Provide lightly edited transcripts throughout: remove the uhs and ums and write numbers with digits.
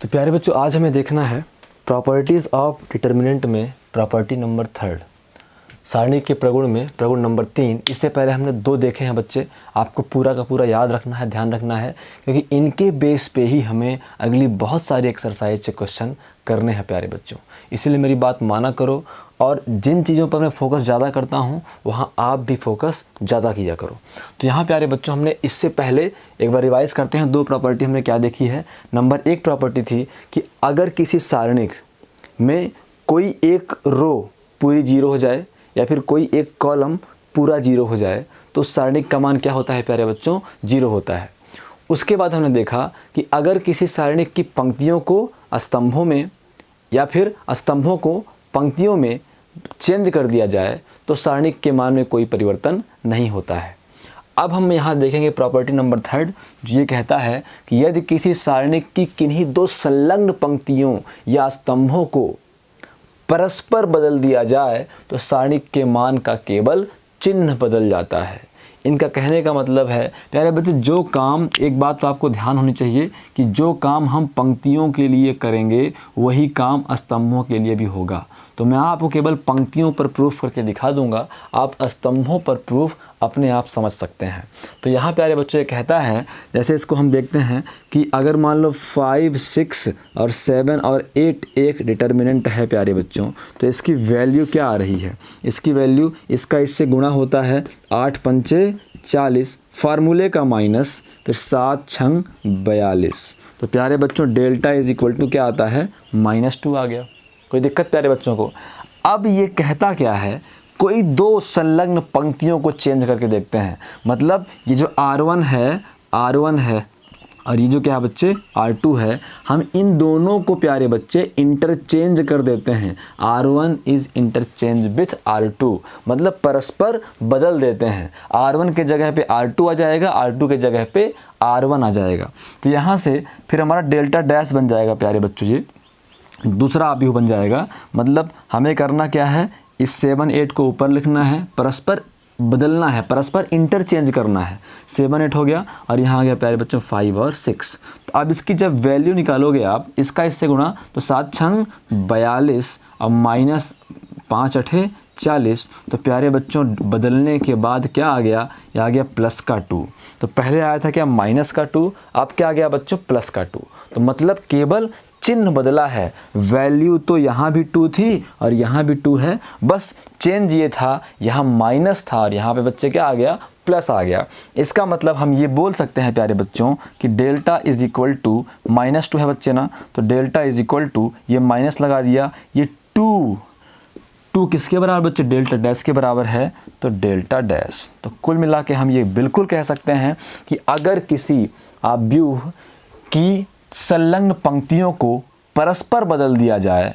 तो प्यारे बच्चों, आज हमें देखना है प्रॉपर्टीज़ ऑफ डिटर्मिनेंट में प्रॉपर्टी नंबर 3 सारणी के प्रगुण में प्रगुण नंबर 3। इससे पहले हमने 2 देखे हैं बच्चे, आपको पूरा का पूरा याद रखना है, ध्यान रखना है, क्योंकि इनके बेस पे ही हमें अगली बहुत सारी एक्सरसाइज के क्वेश्चन करने हैं प्यारे बच्चों। इसीलिए मेरी बात माना करो और जिन चीज़ों पर मैं फोकस ज़्यादा करता हूँ वहाँ आप भी फोकस ज़्यादा किया करो। तो यहाँ प्यारे बच्चों, हमने इससे पहले एक बार रिवाइज करते हैं। 2 प्रॉपर्टी हमने क्या देखी है। नंबर 1 प्रॉपर्टी थी कि अगर किसी सारणिक में कोई एक रो पूरी 0 हो जाए या फिर कोई एक कॉलम पूरा 0 हो जाए तो सारणिक का मान क्या होता है प्यारे बच्चों, 0 होता है। उसके बाद हमने देखा कि अगर किसी सारणिक की पंक्तियों को स्तंभों में या फिर स्तंभों को पंक्तियों में चेंज कर दिया जाए तो सारणिक के मान में कोई परिवर्तन नहीं होता है। अब हम यहाँ देखेंगे प्रॉपर्टी नंबर 3 जो ये कहता है कि यदि किसी सारणिक की किन्हीं 2 संलग्न पंक्तियों या स्तंभों को परस्पर बदल दिया जाए तो सारणिक के मान का केवल चिन्ह बदल जाता है। इनका कहने का मतलब है प्यारे बच्चे, जो काम, एक बात तो आपको ध्यान होनी चाहिए कि जो काम हम पंक्तियों के लिए करेंगे वही काम स्तंभों के लिए भी होगा। तो मैं आपको केवल पंक्तियों पर प्रूफ करके दिखा दूंगा, आप स्तंभों पर प्रूफ अपने आप समझ सकते हैं। तो यहाँ प्यारे बच्चों ये कहता है, जैसे इसको हम देखते हैं कि अगर मान लो 5, 6 और 7 और 8 एक डिटर्मिनेंट है प्यारे बच्चों, तो इसकी वैल्यू क्या आ रही है। इसकी वैल्यू, इसका इससे गुणा होता है 8 पंचे 40, फार्मूले का माइनस, फिर 7 छंग 42। तो प्यारे बच्चों डेल्टा इज इक्वल टू क्या आता है, -2 आ गया। कोई दिक्कत प्यारे बच्चों को। अब ये कहता क्या है, कोई 2 संलग्न पंक्तियों को चेंज करके देखते हैं। मतलब ये जो R1 है और ये जो क्या है बच्चे R2 है, हम इन दोनों को प्यारे बच्चे इंटरचेंज कर देते हैं। R1 is interchange with R2, मतलब परस्पर बदल देते हैं। R1 के जगह पे R2 आ जाएगा, R2 के जगह पे R1 आ जाएगा। तो यहाँ से फिर हमारा डेल्टा डैश बन जाएगा प्यारे बच्चों, ये दूसरा अभी बन जाएगा। मतलब हमें करना क्या है, इस 7, 8 को ऊपर लिखना है, परस्पर बदलना है, परस्पर इंटरचेंज करना है। 7, 8 हो गया और यहाँ आ गया प्यारे बच्चों 5 और 6। तो अब इसकी जब वैल्यू निकालोगे आप, इसका इससे गुणा, तो 7 छंग 42 और -5 8 40। तो प्यारे बच्चों बदलने के बाद क्या आ गया, ये आ गया +2। तो पहले आया था क्या -2, अब क्या आ गया बच्चों +2। तो मतलब केवल चिन्ह बदला है, वैल्यू तो यहाँ भी 2 थी और यहाँ भी 2 है, बस चेंज ये था, यहाँ माइनस था और यहाँ पे बच्चे क्या आ गया, प्लस आ गया। इसका मतलब हम ये बोल सकते हैं प्यारे बच्चों कि डेल्टा इज इक्वल टू, -2 है बच्चे ना, तो डेल्टा इज इक्वल टू, ये माइनस लगा दिया, ये 2 किसके बराबर बच्चे, डेल्टा डैश के बराबर है, तो डेल्टा डैश। तो कुल मिला के हम ये बिल्कुल कह सकते हैं कि अगर किसी आव्यूह की संलग्न पंक्तियों को परस्पर बदल दिया जाए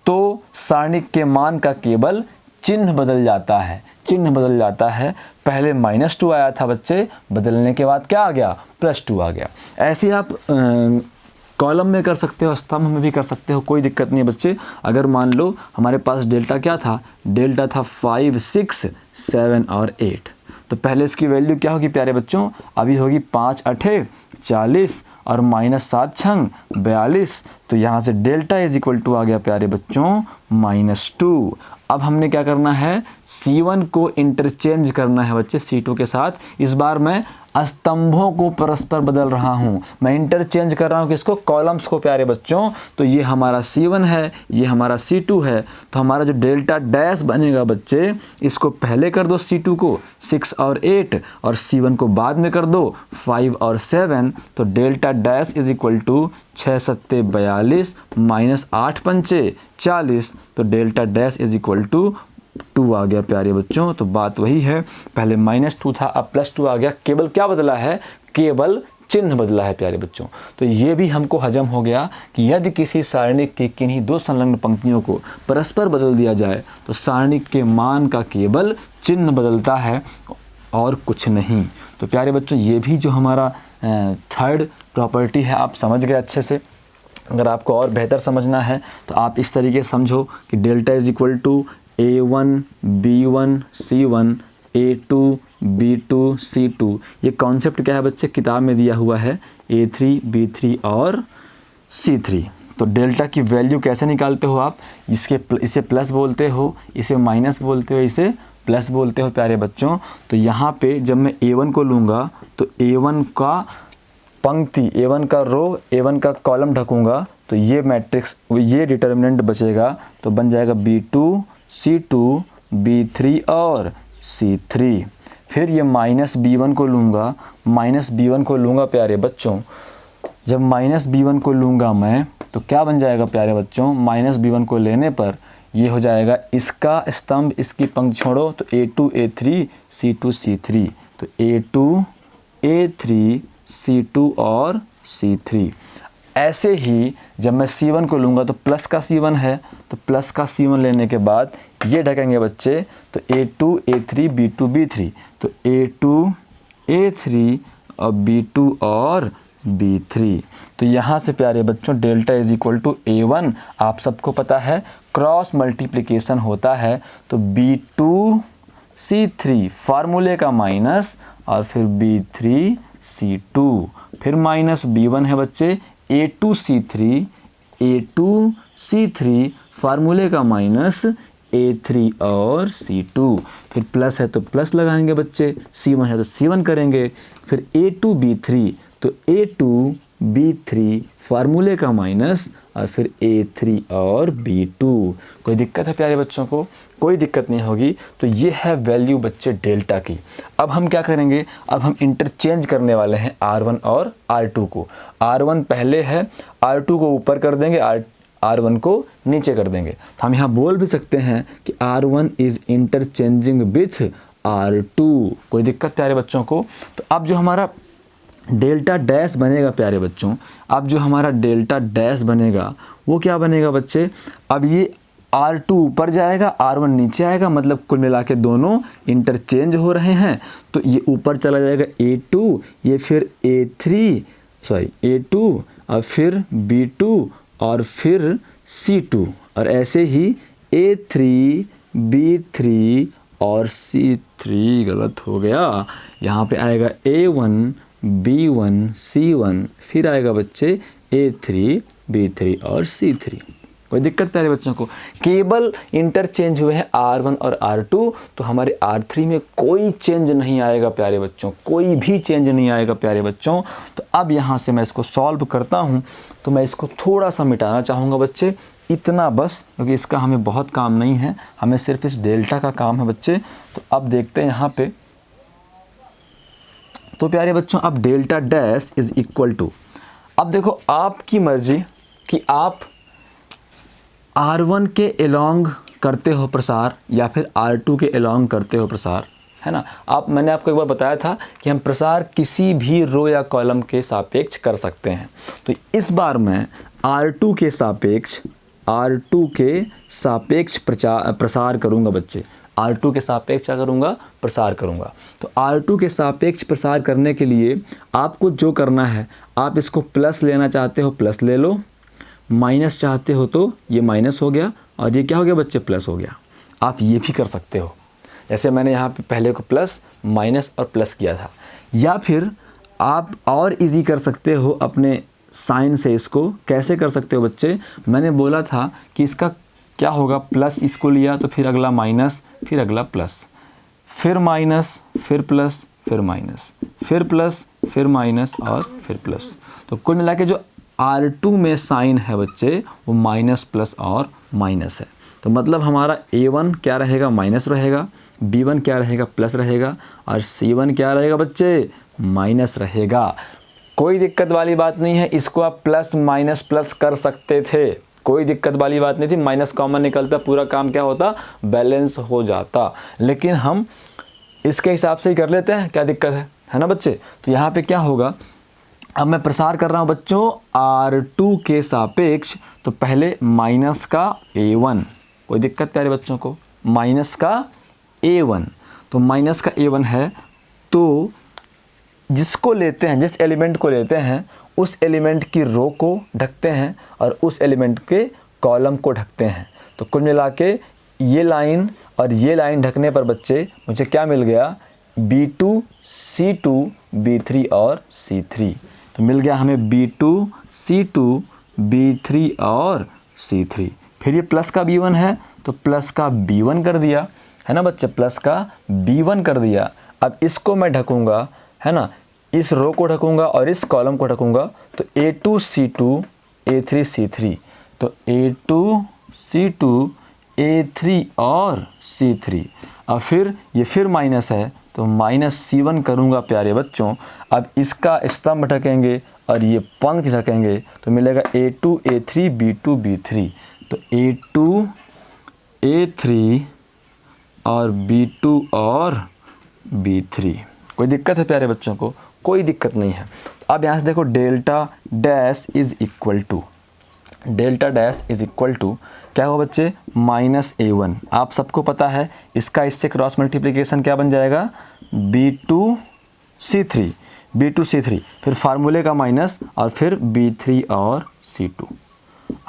तो सारणिक के मान का केवल चिन्ह बदल जाता है। चिन्ह बदल जाता है, पहले -2 आया था बच्चे, बदलने के बाद क्या आ गया, +2 आ गया। ऐसे आप कॉलम में कर सकते हो, स्तंभ में भी कर सकते हो, कोई दिक्कत नहीं है बच्चे। अगर मान लो हमारे पास डेल्टा क्या था, डेल्टा था 5, 6, 7 और 8। तो पहले इसकी वैल्यू क्या होगी प्यारे बच्चों, अभी होगी 5 8 40 और -7 छंग 42। तो यहाँ से डेल्टा इज इक्वल टू आ गया प्यारे बच्चों -2। अब हमने क्या करना है, C1 को इंटरचेंज करना है बच्चे C2 के साथ। इस बार मैं स्तंभों को परस्पर बदल रहा हूँ, मैं इंटरचेंज कर रहा हूँ किसको, कॉलम्स को प्यारे बच्चों। तो ये हमारा C1 है, ये हमारा C2 है। तो हमारा जो डेल्टा डैश बनेगा बच्चे, इसको पहले कर दो C2 को 6 और 8 और C1 को बाद में कर दो 5 और 7। तो delta dash is equal to 6 7 42 -8 पंचे 40। तो delta dash is equal to 2 आ गया प्यारे बच्चों। तो बात वही है, पहले -2 था, अब +2 आ गया। केवल क्या बदला है, केवल चिन्ह बदला है प्यारे बच्चों। तो ये भी हमको हजम हो गया कि यदि किसी सारणिक की किन्हीं 2 संलग्न पंक्तियों को परस्पर बदल दिया जाए तो सारणिक के मान का केवल चिन्ह बदलता है और कुछ नहीं। तो प्यारे बच्चों ये भी जो हमारा 3rd प्रॉपर्टी है आप समझ गए अच्छे से। अगर आपको और बेहतर समझना है तो आप इस तरीके से समझो कि delta is equal to A1 B1 C1 A2 B2 C2। ये कॉन्सेप्ट क्या है बच्चे, किताब में दिया हुआ है A3 B3 और C3। तो डेल्टा की वैल्यू कैसे निकालते हो आप, इसे प्लस बोलते हो, इसे माइनस बोलते हो, इसे प्लस बोलते हो प्यारे बच्चों। तो यहाँ पे जब मैं A1 को लूँगा तो A1 का पंक्ति, A1 का रो, A1 का कॉलम ढकूँगा तो ये मैट्रिक्स, ये डिटर्मिनेंट बचेगा, तो बन जाएगा B2 C2 B3 और C3। फिर ये माइनस B1 को लूँगा, माइनस B1 को लूँगा प्यारे बच्चों, जब माइनस B1 को लूँगा मैं तो क्या बन जाएगा प्यारे बच्चों, माइनस B1 को लेने पर ये हो जाएगा इसका स्तंभ, इसकी पंक्ति छोड़ो तो A2 A3 C2 C3, तो A2 A3 C2 और C3। ऐसे ही जब मैं C1 को लूँगा तो प्लस का C1 है, तो प्लस का C1 लेने के बाद ये ढकेंगे बच्चे, तो A2 A3 B2 B3, तो A2 A3 और B2 और B3। तो यहाँ से प्यारे बच्चों delta is equal to A1 आप सबको पता है, क्रॉस मल्टीप्लिकेशन होता है तो B2 C3 फार्मूले का माइनस और फिर B3 C2, फिर माइनस B1 है बच्चे, A2 C3 फार्मूले का माइनस A3 और C2, फिर प्लस है तो प्लस लगाएंगे बच्चे, C1 है तो C1 करेंगे, फिर A2 B3 तो A2 B3 फार्मूले का माइनस और फिर A3 और B2। कोई दिक्कत है प्यारे बच्चों को? कोई दिक्कत नहीं होगी। तो ये है वैल्यू बच्चे डेल्टा की। अब हम क्या करेंगे, अब हम इंटरचेंज करने वाले हैं R1 और R2 को। R1 पहले है, R2 को ऊपर कर देंगे, R1 को नीचे कर देंगे। तो हम यहाँ बोल भी सकते हैं कि R1 is interchanging with R2। कोई दिक्कत प्यारे बच्चों को? तो अब जो हमारा डेल्टा डैश बनेगा प्यारे बच्चों, अब जो हमारा डेल्टा डैश बनेगा वो क्या बनेगा बच्चे, अब ये R2 ऊपर जाएगा, R1 नीचे आएगा, मतलब कुल मिला के दोनों इंटरचेंज हो रहे हैं। तो ये ऊपर चला जाएगा A2, ये फिर A2 और फिर B2 और फिर C2, और ऐसे ही A3 B3 और C3, गलत हो गया, यहाँ पे आएगा A1 B1 C1, फिर आएगा बच्चे A3 B3 और C3। कोई दिक्कत प्यारे बच्चों को? केवल इंटरचेंज हुए हैं R1 और R2, तो हमारे R3 में कोई चेंज नहीं आएगा प्यारे बच्चों, कोई भी चेंज नहीं आएगा प्यारे बच्चों। तो अब यहाँ से मैं इसको सॉल्व करता हूँ, तो मैं इसको थोड़ा सा मिटाना चाहूँगा बच्चे, इतना बस, क्योंकि इसका हमें बहुत काम नहीं है, हमें सिर्फ इस डेल्टा का काम है बच्चे। तो अब देखते हैं यहाँ पे, तो प्यारे बच्चों अब delta dash is equal to, अब देखो आपकी मर्जी कि आप R1 के एलोंग करते हो प्रसार या फिर R2 के एलोंग करते हो प्रसार, है ना। मैंने आपको एक बार बताया था कि हम प्रसार किसी भी रो या कॉलम के सापेक्ष कर सकते हैं। तो इस बार मैं R2 के सापेक्ष प्रसार करूंगा बच्चे, R2 के सापेक्ष क्या करूंगा, प्रसार करूंगा। तो R2 के सापेक्ष प्रसार करने के लिए आपको जो करना है, आप इसको प्लस लेना चाहते हो प्लस ले लो, माइनस चाहते हो तो ये माइनस हो गया और ये क्या हो गया बच्चे, प्लस हो गया। आप ये भी कर सकते हो, जैसे मैंने यहाँ पे पहले को प्लस माइनस और प्लस किया था। या फिर आप और इजी कर सकते हो अपने साइन से। इसको कैसे कर सकते हो बच्चे, मैंने बोला था कि इसका क्या होगा, प्लस इसको लिया तो फिर अगला माइनस, फिर अगला प्लस, फिर माइनस, फिर प्लस, फिर माइनस, फिर प्लस, फिर माइनस और फिर प्लस। तो कुल मिला के जो R2 में साइन है बच्चे वो माइनस प्लस और माइनस है। तो मतलब हमारा A1 क्या रहेगा, माइनस रहेगा, B1 क्या रहेगा, प्लस रहेगा, और C1 क्या रहेगा बच्चे, माइनस रहेगा। कोई दिक्कत वाली बात नहीं है, इसको आप प्लस माइनस प्लस कर सकते थे, कोई दिक्कत वाली बात नहीं थी। माइनस कॉमन निकलता, पूरा काम क्या होता, बैलेंस हो जाता। लेकिन हम इसके हिसाब से ही कर लेते हैं, क्या दिक्कत है ना बच्चे। तो यहाँ पे क्या होगा, अब मैं प्रसार कर रहा हूँ बच्चों R2 के सापेक्ष, तो पहले माइनस का A1, कोई दिक्कत प्यारे बच्चों को, माइनस का A1, तो माइनस का A1 है, तो जिसको लेते हैं, जिस एलिमेंट को लेते हैं उस एलिमेंट की रो को ढकते हैं और उस एलिमेंट के कॉलम को ढकते हैं। तो कुल मिला के ये लाइन और ये लाइन ढकने पर बच्चे मुझे क्या मिल गया, B2 C2 B3 और C3। तो मिल गया हमें B2 C2 B3 और C3। फिर ये प्लस का B1 है तो प्लस का B1 कर दिया, है ना बच्चे, प्लस का B1 कर दिया। अब इसको मैं ढकूंगा, है ना, इस रो को ढकूंगा और इस कॉलम को ढकूंगा, तो A2 C2 A3 C3, तो A2 C2 A3 और C3। अब फिर ये फिर माइनस है तो माइनस C1 करूँगा प्यारे बच्चों। अब इसका स्तंभ ढकेंगे और ये पंक्ति ढकेंगे तो मिलेगा A2 A3 B2 B3, तो A2 A3 और B2 और B3। कोई दिक्कत है प्यारे बच्चों को? कोई दिक्कत नहीं है। अब यहाँ से देखो delta dash is equal to, delta dash is equal to क्या होगा बच्चे, -A1। आप सबको पता है इसका इससे क्रॉस मल्टीप्लिकेशन क्या बन जाएगा, B2 C3, B2 C3, फिर फार्मूले का माइनस और फिर B3 और C2।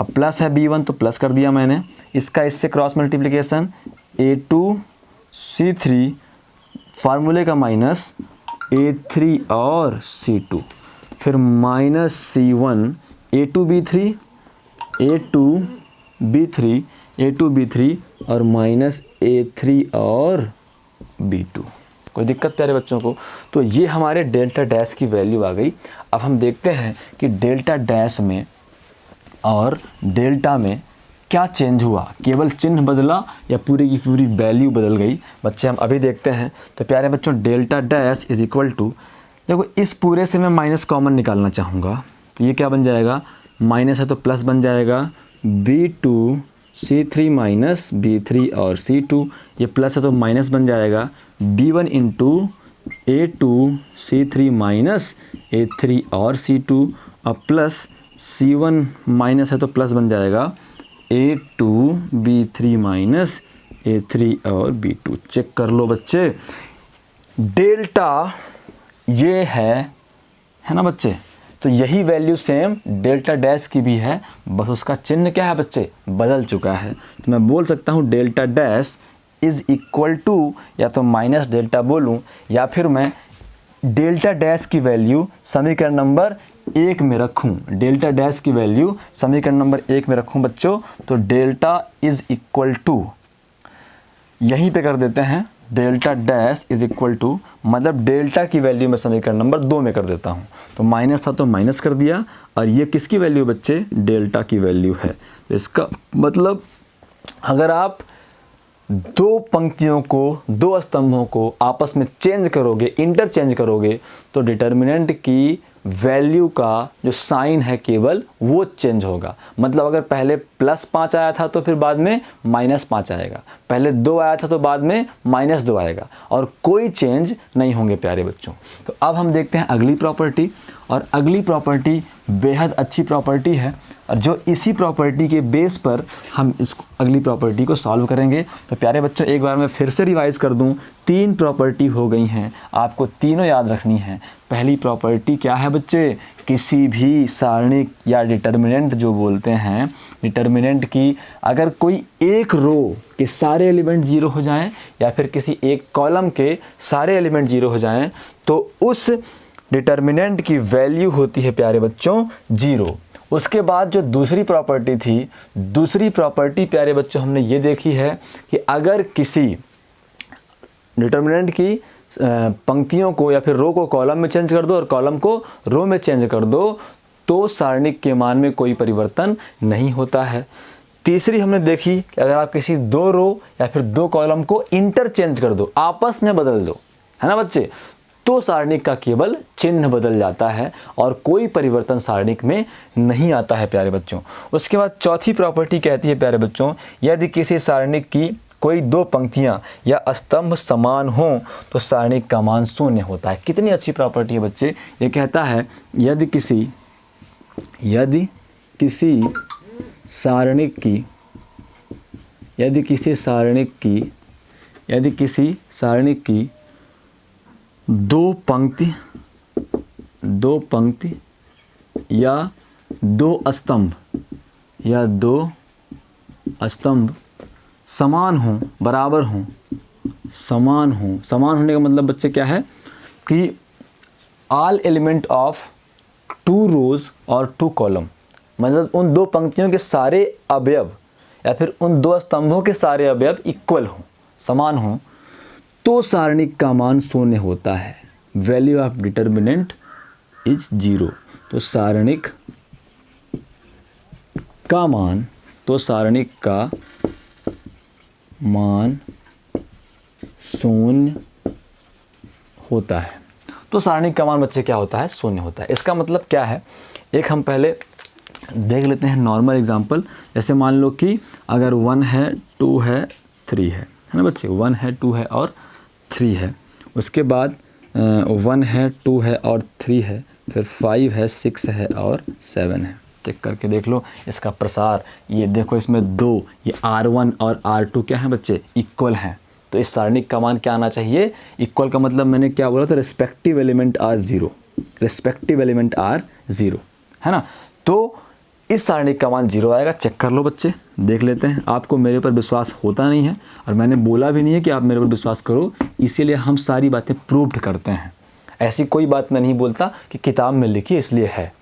अब प्लस है B1 तो प्लस कर दिया मैंने, इसका इससे क्रॉस मल्टीप्लिकेशन A2 C3, फार्मूले का माइनस A3 और C2, फिर minus C1 A2 B3 A2 B3 A2 B3 और माइनस A3 और B2। कोई दिक्कत प्यारे बच्चों को? तो ये हमारे डेल्टा डैश की वैल्यू आ गई। अब हम देखते हैं कि डेल्टा डैश में और डेल्टा में क्या चेंज हुआ, केवल चिन्ह बदला या पूरी की पूरी वैल्यू बदल गई। बच्चे हम अभी देखते हैं। तो प्यारे बच्चों delta dash is equal to, देखो इस पूरे से मैं माइनस कॉमन निकालना चाहूँगा तो ये क्या बन जाएगा, माइनस है तो प्लस बन जाएगा B2 C3 माइनस B3 और C2, ये प्लस है तो माइनस बन जाएगा B1 into A2 C3 minus A3 और C2 और प्लस C1 माइनस है तो प्लस बन जाएगा A2 B3 माइनस A3 और B2। चेक कर लो बच्चे, डेल्टा ये है ना बच्चे, तो यही वैल्यू सेम डेल्टा डैश की भी है, बस उसका चिन्ह क्या है बच्चे, बदल चुका है। तो मैं बोल सकता हूँ delta dash is equal to, या तो माइनस डेल्टा बोलूँ या फिर मैं डेल्टा डैश की वैल्यू समीकरण नंबर 1 में रखूँ, डेल्टा डैश की वैल्यू समीकरण नंबर 1 में रखूँ बच्चों। तो डेल्टा इज इक्वल टू यहीं पे कर देते हैं, delta dash is equal to मतलब डेल्टा की वैल्यू मैं समीकरण नंबर 2 में कर देता हूँ। तो माइनस था तो माइनस कर दिया, और ये किसकी वैल्यू बच्चे, डेल्टा की वैल्यू है। तो इसका मतलब अगर आप दो पंक्तियों को, दो स्तंभों को आपस में चेंज करोगे, इंटरचेंज करोगे, तो डिटर्मिनेंट की वैल्यू का जो साइन है केवल वो चेंज होगा। मतलब अगर पहले +5 आया था तो फिर बाद में -5 आएगा, पहले 2 आया था तो बाद में -2 आएगा, और कोई चेंज नहीं होंगे प्यारे बच्चों। तो अब हम देखते हैं अगली प्रॉपर्टी, और अगली प्रॉपर्टी बेहद अच्छी प्रॉपर्टी है, और जो इसी प्रॉपर्टी के बेस पर हम इस अगली प्रॉपर्टी को सॉल्व करेंगे। तो प्यारे बच्चों एक बार मैं फिर से रिवाइज़ कर दूं, 3 प्रॉपर्टी हो गई हैं, आपको तीनों याद रखनी है। पहली प्रॉपर्टी क्या है बच्चे, किसी भी सारणिक या डिटर्मिनेंट जो बोलते हैं, डिटर्मिनेंट की अगर कोई एक रो के सारे एलिमेंट 0 हो जाएं या फिर किसी एक कॉलम के सारे एलिमेंट 0 हो जाएं, तो उस डिटर्मिनेंट की वैल्यू होती है प्यारे बच्चों 0। उसके बाद जो दूसरी प्रॉपर्टी थी, दूसरी प्रॉपर्टी प्यारे बच्चों हमने ये देखी है कि अगर किसी डिटर्मिनेंट की पंक्तियों को या फिर रो को कॉलम में चेंज कर दो और कॉलम को रो में चेंज कर दो, तो सारणिक के मान में कोई परिवर्तन नहीं होता है। तीसरी हमने देखी कि अगर आप किसी 2 रो या फिर 2 कॉलम को इंटरचेंज कर दो, आपस में बदल दो, है ना बच्चे, तो सारणिक का केवल चिन्ह बदल जाता है और कोई परिवर्तन सारणिक में नहीं आता है प्यारे बच्चों। उसके बाद चौथी प्रॉपर्टी कहती है प्यारे बच्चों, यदि किसी सारणिक की कोई 2 पंक्तियां या स्तंभ समान हों तो सारणिक का मान 0 होता है। कितनी अच्छी प्रॉपर्टी है बच्चे। ये कहता है यदि सारणिक की 2 पंक्ति या 2 स्तंभ समान हों, बराबर हों, समान होने का मतलब बच्चे क्या है कि ऑल एलिमेंट ऑफ 2 रोज और 2 कॉलम मतलब उन दो पंक्तियों के सारे अवयव या फिर उन दो स्तंभों के सारे अवयव इक्वल हों, समान हों, तो सारणिक का मान शून्य होता है। Value of determinant is 0। तो सारणिक का मान शून्य होता है। तो सारणिक का मान बच्चे क्या होता है? शून्य होता है। इसका मतलब क्या है? एक हम पहले देख लेते हैं नॉर्मल एग्जांपल। जैसे मान लो कि अगर 1 है, 2 है, 3 है ना बच्चे, 1 है, 2 है और 3 है। उसके बाद 1 है, 2 है और 3 है, फिर 5 है, 6 है और 7 है। चेक करके देख लो इसका प्रसार। ये देखो इसमें 2, ये R1 और R2 क्या है बच्चे? इक्वल हैं। तो इस सारणिक का मान क्या आना चाहिए? इक्वल का मतलब मैंने क्या बोला था? Respective element are 0, respective element are 0, है ना। तो इस सारणिक का मान 0 आएगा। चेक कर लो बच्चे, देख लेते हैं। आपको मेरे पर विश्वास होता नहीं है और मैंने बोला भी नहीं है कि आप मेरे पर विश्वास करो, इसीलिए हम सारी बातें प्रूव्ड करते हैं। ऐसी कोई बात मैं नहीं बोलता कि किताब में लिखी इसलिए है,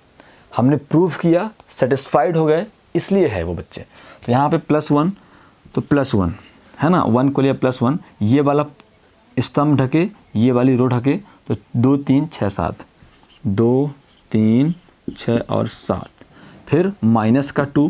हमने प्रूव किया, सेटिस्फाइड हो गए, इसलिए है वो बच्चे। तो यहाँ पे +1, तो +1 है ना, 1 को लिया +1, ये वाला स्तंभ ढके, ये वाली रो ढके, तो 2 3 6 7, 2 3 6 और 7। फिर माइनस का 2,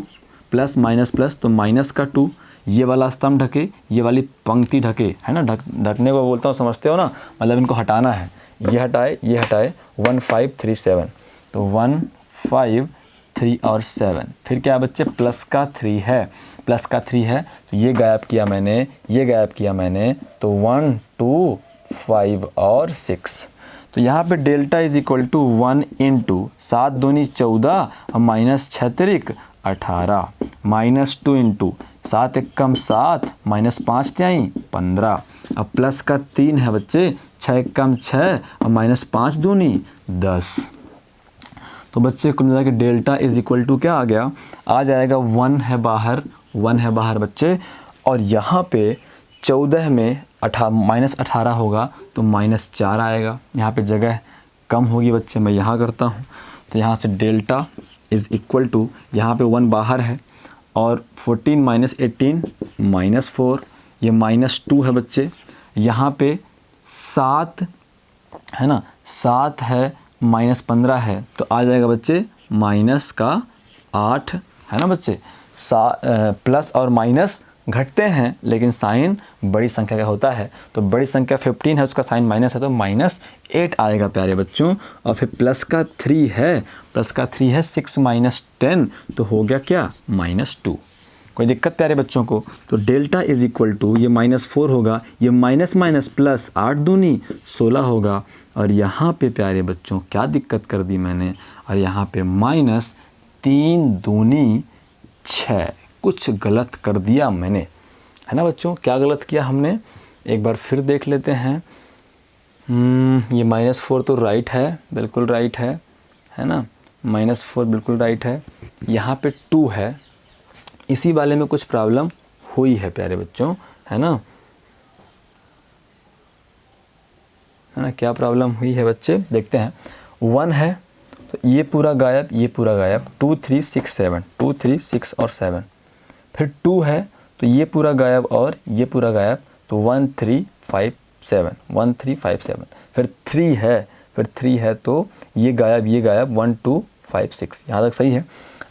प्लस माइनस प्लस, तो माइनस का 2, ये वाला स्तंभ ढके, ये वाली पंक्ति ढके, है ना। ढकने को बोलता हूँ, समझते हो ना, मतलब इनको हटाना है। ये हटाए, ये हटाए, 1 5 3 7, तो 1 5 3 और 7। फिर क्या बच्चे? प्लस का 3 है, प्लस का 3 है, तो ये गायब किया मैंने, ये गायब किया मैंने, तो 1 2 5 और 6। तो यहाँ पे delta is equal to 1 into 7 दूनी 14 और माइनस 6 तिरिक 18, -2 इंटू 7 एकम 7 माइनस 5 त्याई 15। अब प्लस का 3 है बच्चे, 6 एकम 6 और माइनस 5 दूनी 10। तो बच्चे कुल मिला के डेल्टा इज इक्वल टू क्या आ गया? आ जाएगा 1 है बाहर, 1 है बाहर बच्चे, और यहाँ पे 14 में -18 होगा तो -4 आएगा। यहाँ पे जगह कम होगी बच्चे, मैं यहाँ करता हूँ। तो यहाँ से डेल्टा इज़ इक्वल टू, यहाँ पे 1 बाहर है और 14 - 18 -4, ये -2 है बच्चे। यहाँ पे 7 है ना, 7 है, -15 है, तो आ जाएगा बच्चे -8, है ना बच्चे। प्लस और माइनस घटते हैं, लेकिन साइन बड़ी संख्या का होता है, तो बड़ी संख्या 15 है, उसका साइन माइनस है, तो -8 आएगा प्यारे बच्चों। और फिर प्लस का 3 है, प्लस का 3 है, 6 - 10, तो हो गया क्या? -2। कोई दिक्कत प्यारे बच्चों को? तो डेल्टा इज इक्वल टू, ये -4 होगा, ये माइनस माइनस प्लस, 8 दूनी 16 होगा, और यहाँ पे प्यारे बच्चों क्या दिक्कत कर दी मैंने, और यहाँ पे -3 दूनी 6, कुछ गलत कर दिया मैंने, है ना बच्चों। क्या गलत किया हमने? एक बार फिर देख लेते हैं। ये -4 तो राइट है, बिल्कुल राइट है ना, -4 बिल्कुल राइट है। यहाँ पे 2 है, इसी वाले में कुछ प्रॉब्लम हुई है प्यारे बच्चों, है ना, क्या प्रॉब्लम हुई है बच्चे? देखते हैं। 1 है तो ये पूरा गायब, ये पूरा गायब, 2 3 6 7, 2 3 6 और 7। फिर 2 है तो ये पूरा गायब और ये पूरा गायब, तो 1 3 5 7, 1 3 5 7। फिर 3 है तो ये गायब, ये गायब, 1 2 5 6, यहाँ तक सही है।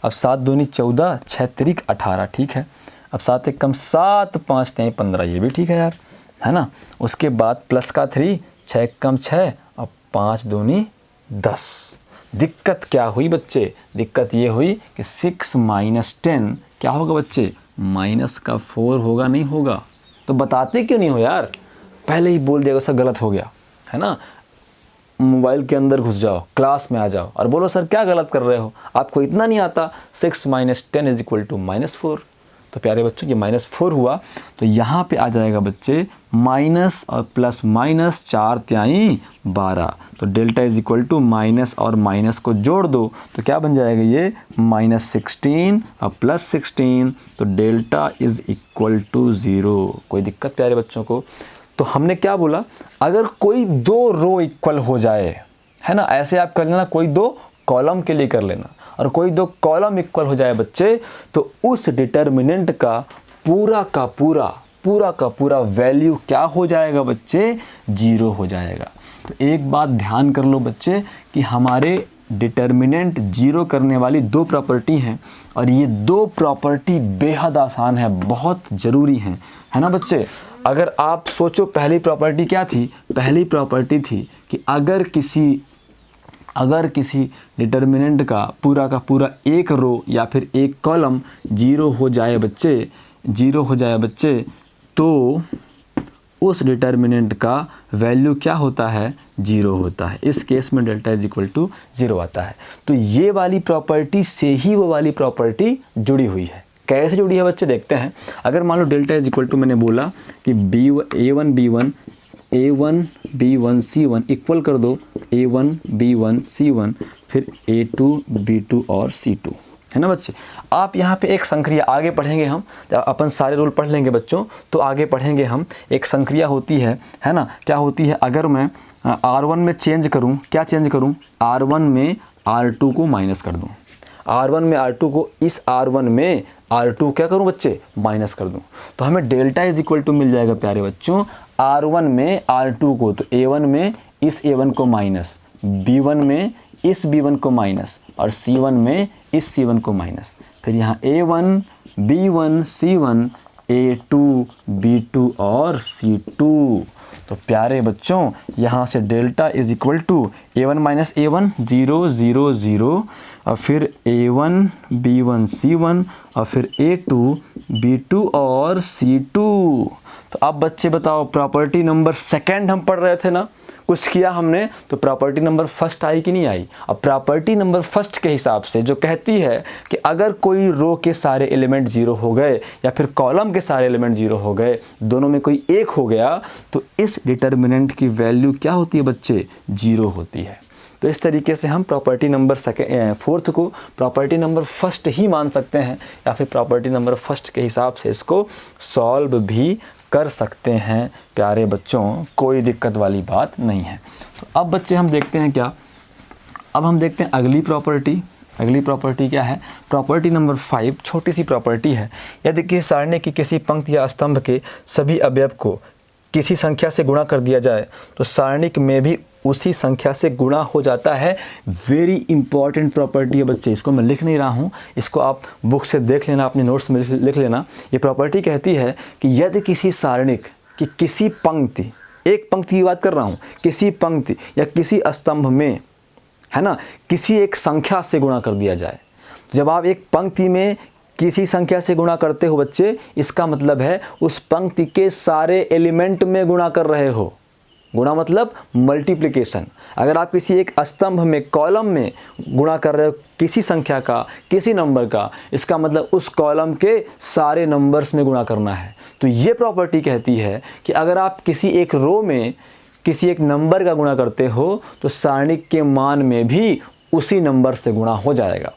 अब 7 दूनी 14, 6 तिरिक 18, ठीक है। अब 7 एकम 7, 5 त्याई 15, ये भी ठीक है यार, है ना। उसके बाद प्लस का 3, 6 एकम 6 और 5 दूनी 10। दिक्कत क्या हुई बच्चे? दिक्कत ये हुई कि 6 - 10 क्या होगा बच्चे? -4 होगा, नहीं होगा? तो बताते क्यों नहीं हो यार? पहले ही बोल दिया, सर गलत हो गया, है ना। मोबाइल के अंदर घुस जाओ, क्लास में आ जाओ और बोलो सर क्या गलत कर रहे हो, आपको इतना नहीं आता। 6 - 10 इज इक्वल टू -4। तो प्यारे बच्चों ये -4 हुआ, तो यहाँ पे आ जाएगा बच्चे माइनस और प्लस माइनस, 4 त्याई 12। तो delta is equal to minus और माइनस को जोड़ दो तो क्या बन जाएगा? ये -16 और +16, तो डेल्टा इज इक्वल टू 0। कोई दिक्कत प्यारे बच्चों को? तो हमने क्या बोला? अगर कोई 2 रो इक्वल हो जाए, है ना, ऐसे आप कर लेना, कोई 2 कॉलम के लिए कर लेना, और कोई दो कॉलम इक्वल हो जाए बच्चे, तो उस डिटर्मिनेंट का पूरा वैल्यू क्या हो जाएगा बच्चे, 0 हो जाएगा। तो एक बात ध्यान कर लो बच्चे कि हमारे डिटर्मिनेंट 0 करने वाली दो प्रॉपर्टी हैं, और ये दो प्रॉपर्टी बेहद आसान है, बहुत ज़रूरी हैं, है ना बच्चे। अगर आप सोचो पहली प्रॉपर्टी क्या थी, पहली प्रॉपर्टी थी कि अगर किसी डिटर्मिनेंट का पूरा एक रो या फिर एक कॉलम 0 हो जाए बच्चे, तो उस डिटर्मिनेंट का वैल्यू क्या होता है, 0 होता है। इस केस में डेल्टा इज इक्वल टू 0 आता है। तो ये वाली प्रॉपर्टी से ही वो वाली प्रॉपर्टी जुड़ी हुई है। कैसे जुड़ी है बच्चे, देखते हैं। अगर मान लो डेल्टा इज इक्वल टू, मैंने बोला कि A1 B1 C1 इक्वल कर दो A1 B1 C1, फिर A2 B2 और C2, है ना बच्चे। आप यहाँ पे एक संक्रिया आगे पढ़ेंगे हम, जब अपन सारे रूल पढ़ लेंगे बच्चों तो आगे पढ़ेंगे हम। एक संक्रिया होती है ना, क्या होती है, अगर मैं R1 में चेंज करूँ, क्या चेंज करूँ, R1 में R2 को माइनस कर दूँ, R1 में R2 को इस R1 में R2 क्या करूँ बच्चे, माइनस कर दूँ, तो हमें डेल्टा इज इक्वल टू मिल जाएगा प्यारे बच्चों, R1 में R2 को, तो A1 में इस A1 को माइनस, B1 में इस B1 को माइनस, और C1 में इस C1 को माइनस, फिर यहाँ A1 B1 C1 A2 B2 और C2। तो प्यारे बच्चों यहाँ से delta is equal to A1 minus A1 0 0 0, और फिर A1 B1 C1, और फिर A2 B2 और C2। तो अब बच्चे बताओ, प्रॉपर्टी नंबर सेकंड हम पढ़ रहे थे ना, कुछ किया हमने तो प्रॉपर्टी नंबर फर्स्ट आई कि नहीं आई। अब प्रॉपर्टी नंबर फर्स्ट के हिसाब से जो कहती है कि अगर कोई रो के सारे एलिमेंट 0 हो गए या फिर कॉलम के सारे एलिमेंट 0 हो गए, दोनों में कोई एक हो गया, तो इस डिटर्मिनेंट की वैल्यू क्या होती है बच्चे, 0 होती है। तो इस तरीके से हम प्रॉपर्टी नंबर फोर्थ को प्रॉपर्टी नंबर फर्स्ट ही मान सकते हैं, या फिर प्रॉपर्टी नंबर फर्स्ट के हिसाब से इसको सॉल्व भी कर सकते हैं प्यारे बच्चों, कोई दिक्कत वाली बात नहीं है। तो अब बच्चे हम देखते हैं क्या, अब हम देखते हैं अगली प्रॉपर्टी क्या है, प्रॉपर्टी नंबर 5 छोटी सी प्रॉपर्टी है। यदि किसी सारणी की किसी पंक्ति या स्तंभ के सभी अवयव को किसी संख्या से गुणा कर दिया जाए तो सारणी में भी उसी संख्या से गुणा हो जाता है। वेरी इंपॉर्टेंट प्रॉपर्टी है बच्चे, इसको मैं लिख नहीं रहा हूँ, इसको आप बुक से देख लेना, अपने नोट्स में लिख लेना। ये प्रॉपर्टी कहती है कि यदि किसी सारणिक की किसी पंक्ति, एक पंक्ति की बात कर रहा हूँ, किसी पंक्ति या किसी स्तंभ में, है ना, किसी एक संख्या से गुणा कर दिया जाए। तो जब आप एक पंक्ति में किसी संख्या से गुणा करते हो बच्चे, इसका मतलब है उस पंक्ति के सारे एलिमेंट में गुणा कर रहे हो। गुणा मतलब मल्टीप्लिकेशन। अगर आप किसी एक स्तंभ में, कॉलम में गुणा कर रहे हो किसी संख्या का, किसी नंबर का, इसका मतलब उस कॉलम के सारे नंबर्स में गुणा करना है। तो ये प्रॉपर्टी कहती है कि अगर आप किसी एक रो में किसी एक नंबर का गुणा करते हो तो सारणी के मान में भी उसी नंबर से गुणा हो जाएगा।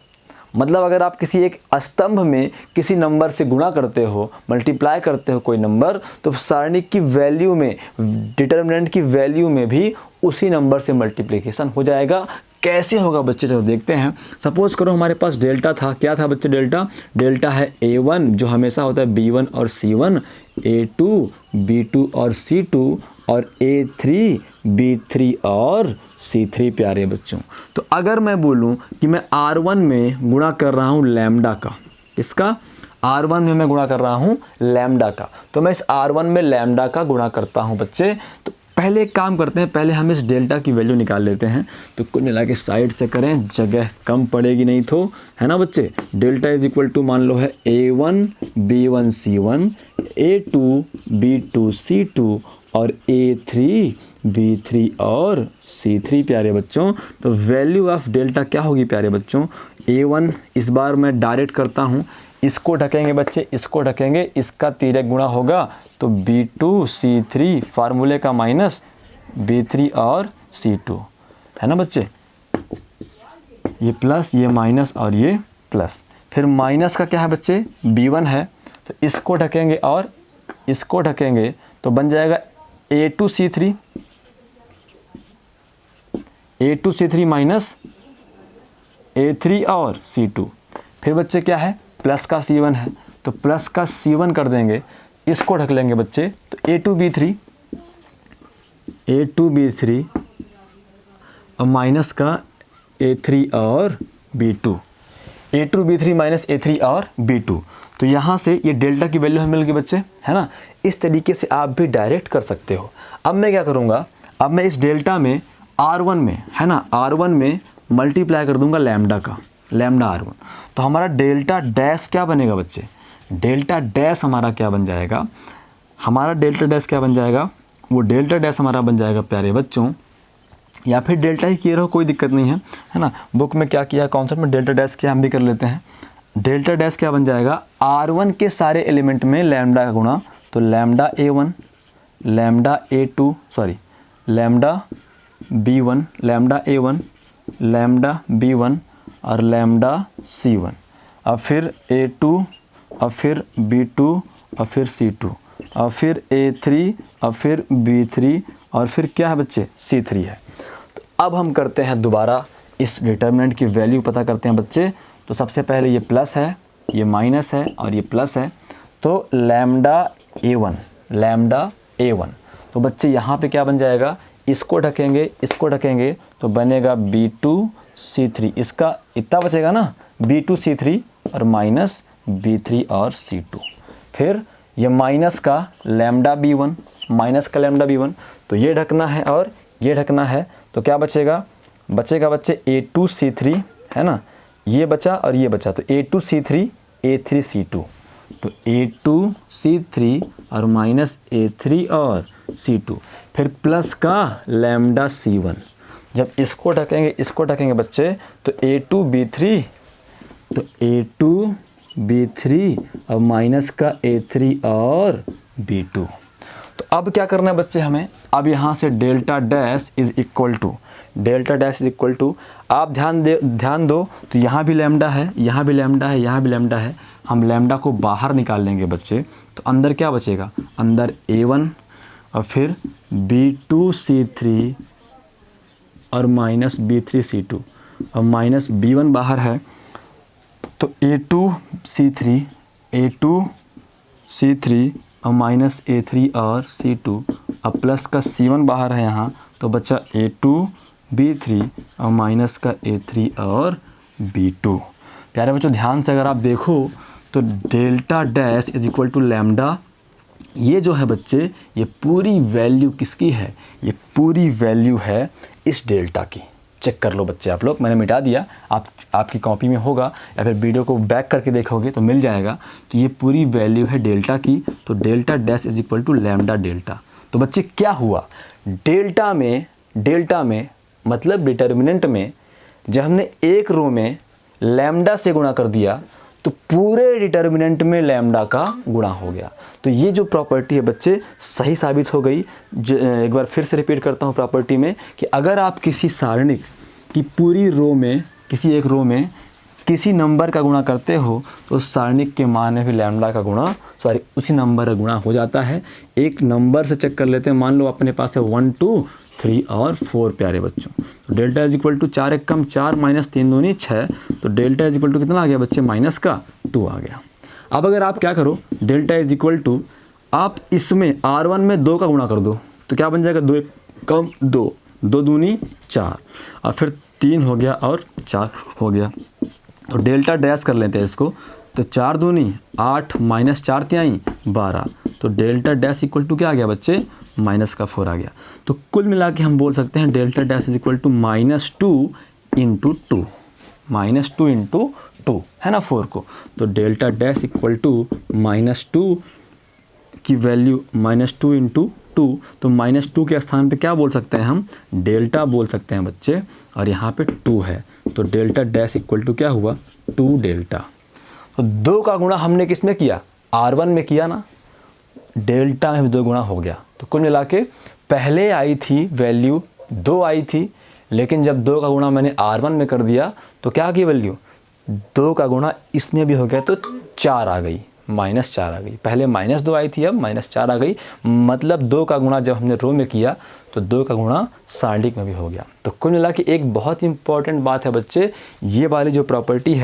मतलब अगर आप किसी एक स्तंभ में किसी नंबर से गुणा करते हो, मल्टीप्लाई करते हो कोई नंबर, तो सारणी की वैल्यू में, डिटर्मिनेंट की वैल्यू में भी उसी नंबर से मल्टीप्लिकेशन हो जाएगा। कैसे होगा बच्चे, चलो देखते हैं। सपोज करो हमारे पास डेल्टा था, क्या था बच्चे डेल्टा है A1 जो हमेशा होता है B1 और C1, A2 B2 और C2, और A3 B3 और C3 प्यारे बच्चों। तो अगर मैं बोलूं कि मैं R1 में गुणा कर रहा हूं लैम्डा का, इसका R1 में मैं गुणा कर रहा हूं लैम्डा का, तो मैं इस R1 में लैम्डा का गुणा करता हूं बच्चे। तो पहले एक काम करते हैं, पहले हम इस डेल्टा की वैल्यू निकाल लेते हैं। तो कुल मिला के साइड से करें, जगह कम पड़ेगी नहीं तो, है ना बच्चे। डेल्टा इज इक्वल टू मान लो है A1 B1 C1, A2 B2 C2 और A3 B3 और C3 प्यारे बच्चों। तो वैल्यू ऑफ डेल्टा क्या होगी प्यारे बच्चों, A1 इस बार मैं डायरेक्ट करता हूँ, इसको ढकेंगे बच्चे, इसको ढकेंगे, इसका तिर्यक गुणा होगा तो B2 C3 फार्मूले का माइनस B3 और C2, है ना बच्चे। ये प्लस, ये माइनस और ये प्लस, फिर माइनस का क्या है बच्चे, B1 है, तो इसको ढकेंगे और इसको ढकेंगे तो बन जाएगा A2 C3 माइनस A3 और C2। फिर बच्चे क्या है, प्लस का C1 है तो प्लस का C1 कर देंगे, इसको ढक लेंगे बच्चे, तो A2B3 और माइनस का A3 और B2, A2B3 माइनस A3 और B2। तो यहाँ से ये डेल्टा की वैल्यू हमें मिल गई बच्चे, है ना। इस तरीके से आप भी डायरेक्ट कर सकते हो। अब मैं क्या करूँगा, अब मैं इस डेल्टा में R1 में, है ना, R1 में मल्टीप्लाई कर दूंगा लैम्डा का, लैम्डा R1। तो हमारा डेल्टा डैश क्या बनेगा बच्चे, डेल्टा डैश हमारा क्या बन जाएगा, हमारा डेल्टा डैश क्या बन जाएगा, वो डेल्टा डैश हमारा बन जाएगा प्यारे बच्चों, या फिर डेल्टा ही किए रहो कोई दिक्कत नहीं है ना। बुक में क्या किया कॉन्सेप्ट में डेल्टा डैश किया, हम भी कर लेते हैं। डेल्टा डैश क्या बन जाएगा, R1 के सारे एलिमेंट में लैम्डा का गुणा, तो lambda A1, lambda A2, sorry lambda B1, lambda A1, lambda B1 और लैम्डा C1, और फिर A2 और फिर B2 और फिर C2 और फिर A3 और फिर B3 और फिर क्या है बच्चे, C3 है। तो अब हम करते हैं दोबारा इस डिटर्मिनेंट की वैल्यू पता करते हैं बच्चे। तो सबसे पहले ये प्लस है, ये माइनस है और ये प्लस है, तो लैम्डा A1, लैम्डा A1, तो बच्चे यहाँ पे क्या बन जाएगा, इसको ढकेंगे, इसको ढकेंगे तो बनेगा B2C3, इसका इतना बचेगा ना B2C3 और माइनस B3 और C2। फिर ये माइनस का लैम्डा B1, माइनस का लैम्डा B1, तो ये ढकना है और ये ढकना है, तो क्या बचेगा, बचेगा बच्चे A2C3, है ना, ये बचा और ये बचा, तो A2C3 A3C2, तो A2C3 और माइनस A3 और C2, फिर प्लस का लैम्डा C1, जब इसको ढकेंगे, इसको ढकेंगे बच्चे, तो A2B3, तो A2B3 और माइनस का A3 और B2। तो अब क्या करना है बच्चे हमें, अब यहाँ से delta dash is equal to, delta dash is equal to, आप ध्यान दो, तो यहाँ भी लैम्डा है, यहाँ भी लैम्डा है, यहाँ भी लैम्डा है, हम लैम्डा को बाहर निकाल लेंगे बच्चे, तो अंदर क्या बचेगा, अंदर A1 और फिर B2C3 और माइनस B3C2 और माइनस B1 बाहर है, तो A2C3 और माइनस A3 और C2, अब प्लस का C1 बाहर है यहाँ, तो बचा A2B3 और माइनस का A3 और B2। प्यारे बच्चों ध्यान से अगर आप देखो तो delta dash is equal to lambda, ये जो है बच्चे ये पूरी वैल्यू किसकी है, ये पूरी वैल्यू है इस डेल्टा की। चेक कर लो बच्चे आप लोग, मैंने मिटा दिया, आपकी कॉपी में होगा या फिर वीडियो को बैक करके देखोगे तो मिल जाएगा। तो ये पूरी वैल्यू है डेल्टा की, तो delta dash is equal to lambda delta. तो बच्चे क्या हुआ, डेल्टा में मतलब डिटर्मिनेंट में जब हमने एक रो में लैम्डा से गुणा कर दिया तो पूरे डिटर्मिनेंट में लैम्डा का गुणा हो गया। तो ये जो प्रॉपर्टी है बच्चे सही साबित हो गई। एक बार फिर से रिपीट करता हूँ प्रॉपर्टी में कि अगर आप किसी सारणिक की पूरी रो में, किसी एक रो में किसी नंबर का गुणा करते हो तो उस सारणिक के मान में भी लैम्डा का गुणा, उसी नंबर का गुणा हो जाता है। एक नंबर से चेक कर लेते हैं, मान लो अपने पास है 1 2 3 और 4 प्यारे बच्चों। तो डेल्टा इज इक्वल टू 4 एक कम 4 माइनस 3 दूनी 6, तो डेल्टा इज इक्वल टू कितना आ गया बच्चे, माइनस का 2 आ गया। अब अगर आप क्या करो, डेल्टा इज इक्वल टू आप इसमें R1 में 2 का गुणा कर दो, तो क्या बन जाएगा, 2 एक कम 2, 2 दूनी 4 और फिर 3 हो गया और 4 हो गया। तो डेल्टा डैश कर लेते हैं इसको, तो 4 दूनी 8 माइनस 4 तिहाई 12, तो डेल्टा डैश इक्वल टू क्या आ गया बच्चे, माइनस का 4 आ गया। तो कुल मिला के हम बोल सकते हैं delta dash is equal to -2 into 2, -2 into 2 है ना 4 को। तो डेल्टा डैश इक्वल टू -2 की वैल्यू -2 इंटू 2, तो -2 के स्थान पे क्या बोल सकते हैं हम, डेल्टा बोल सकते हैं बच्चे, और यहाँ पे 2 है, तो डेल्टा डैश इक्वल टू क्या हुआ, 2 डेल्टा। तो 2 का गुणा हमने किस में किया, R1 में किया ना, डेल्टा में 2 गुणा हो गया। तो कुल मिला के पहले आई थी वैल्यू 2 आई थी, लेकिन जब 2 का गुणा मैंने R1 में कर दिया तो क्या की वैल्यू, 2 का गुणा इसमें भी हो गया तो 4 आ गई, -4 आ गई। पहले -2 आई थी, अब -4 आ गई। मतलब 2 का गुणा जब हमने रो में किया तो 2 का गुणा सारणिक में भी हो गया। तो कुल मिला के एक बहुत इंपॉर्टेंट बात है बच्चे, ये वाली जो प्रॉपर्टी है